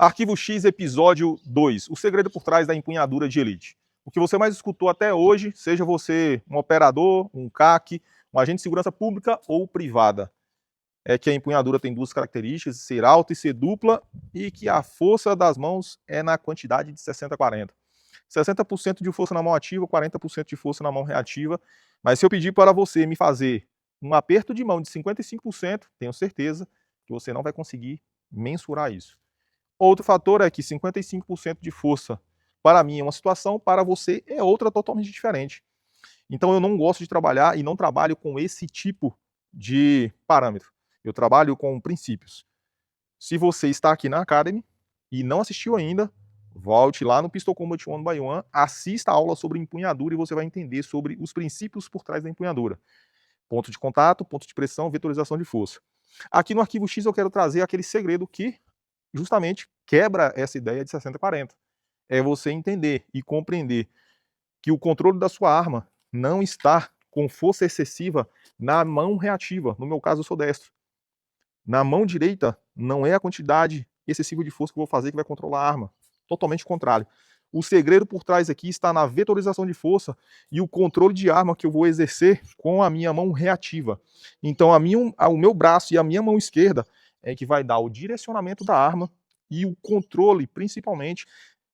Arquivo X, episódio 2. O segredo por trás da empunhadura de elite. O que você mais escutou até hoje, seja você um operador, um CAC, um agente de segurança pública ou privada, é que a empunhadura tem duas características, ser alta e ser dupla, e que a força das mãos é na quantidade de 60-40. 60% de força na mão ativa, 40% de força na mão reativa. Mas se eu pedir para você me fazer um aperto de mão de 55%, tenho certeza que você não vai conseguir mensurar isso. Outro fator é que 55% de força para mim é uma situação, para você é outra totalmente diferente. Então eu não gosto de trabalhar e não trabalho com esse tipo de parâmetro. Eu trabalho com princípios. Se você está aqui na Academy e não assistiu ainda, volte lá no Pistol Combat 1x1, assista a aula sobre empunhadura e você vai entender sobre os princípios por trás da empunhadura. Ponto de contato, ponto de pressão, vetorização de força. Aqui no Arquivo X eu quero trazer aquele segredo que justamente quebra essa ideia de 60-40. É você entender e compreender que o controle da sua arma não está com força excessiva na mão reativa. No meu caso, eu sou destro. Na mão direita, não é a quantidade excessiva de força que eu vou fazer que vai controlar a arma. Totalmente contrário. O segredo por trás aqui está na vetorização de força e o controle de arma que eu vou exercer com a minha mão reativa. Então, o meu braço e a minha mão esquerda é que vai dar o direcionamento da arma e o controle, principalmente,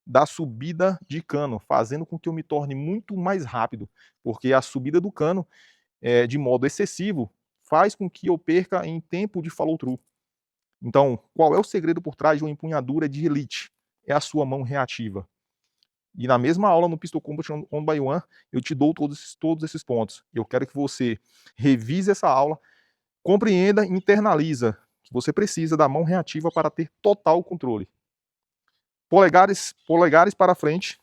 da subida de cano, fazendo com que eu me torne muito mais rápido, porque a subida do cano, de modo excessivo, faz com que eu perca em tempo de follow-through. Então, qual é o segredo por trás de uma empunhadura de elite? É a sua mão reativa. E na mesma aula no Pistol Combat 1x1, eu te dou todos esses pontos. Eu quero que você revise essa aula, compreenda e internaliza que você precisa da mão reativa para ter total controle. Polegares para frente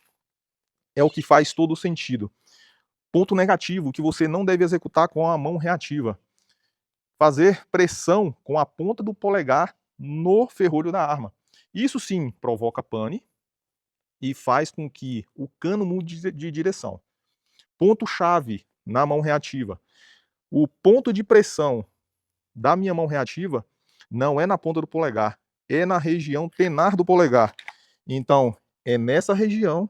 é o que faz todo o sentido. Ponto negativo que você não deve executar com a mão reativa. Fazer pressão com a ponta do polegar no ferrolho da arma. Isso sim provoca pane e faz com que o cano mude de direção. Ponto-chave na mão reativa. O ponto de pressão da minha mão reativa não é na ponta do polegar, é na região tenar do polegar. Então, é nessa região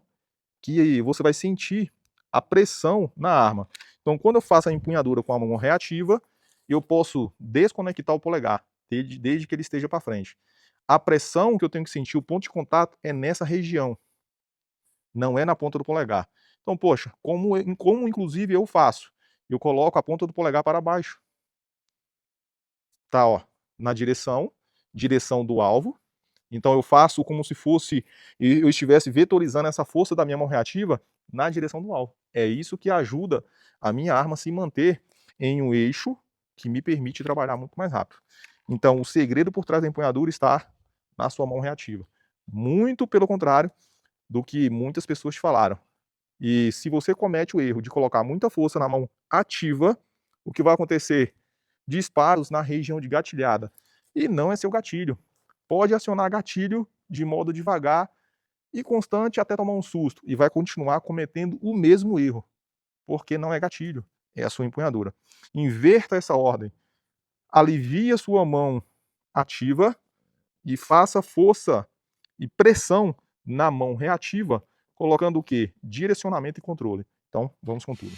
que você vai sentir a pressão na arma. Então, quando eu faço a empunhadura com a mão reativa, eu posso desconectar o polegar, desde que ele esteja para frente. A pressão que eu tenho que sentir, o ponto de contato, é nessa região, não é na ponta do polegar. Então, poxa, como inclusive eu faço? Eu coloco a ponta do polegar para baixo. Tá, ó, na direção do alvo. Então eu faço como se fosse, eu estivesse vetorizando essa força da minha mão reativa na direção do alvo. É isso que ajuda a minha arma a se manter em um eixo que me permite trabalhar muito mais rápido. Então o segredo por trás da empunhadura está na sua mão reativa. Muito pelo contrário do que muitas pessoas te falaram. E se você comete o erro de colocar muita força na mão ativa, o que vai acontecer? Disparos na região de gatilhada. E não é seu gatilho. Pode acionar gatilho de modo devagar e constante até tomar um susto e vai continuar cometendo o mesmo erro, porque não é gatilho, é a sua empunhadura. Inverta essa ordem. Alivie a sua mão ativa e faça força e pressão na mão reativa, colocando o quê? Direcionamento e controle. Então, vamos com tudo.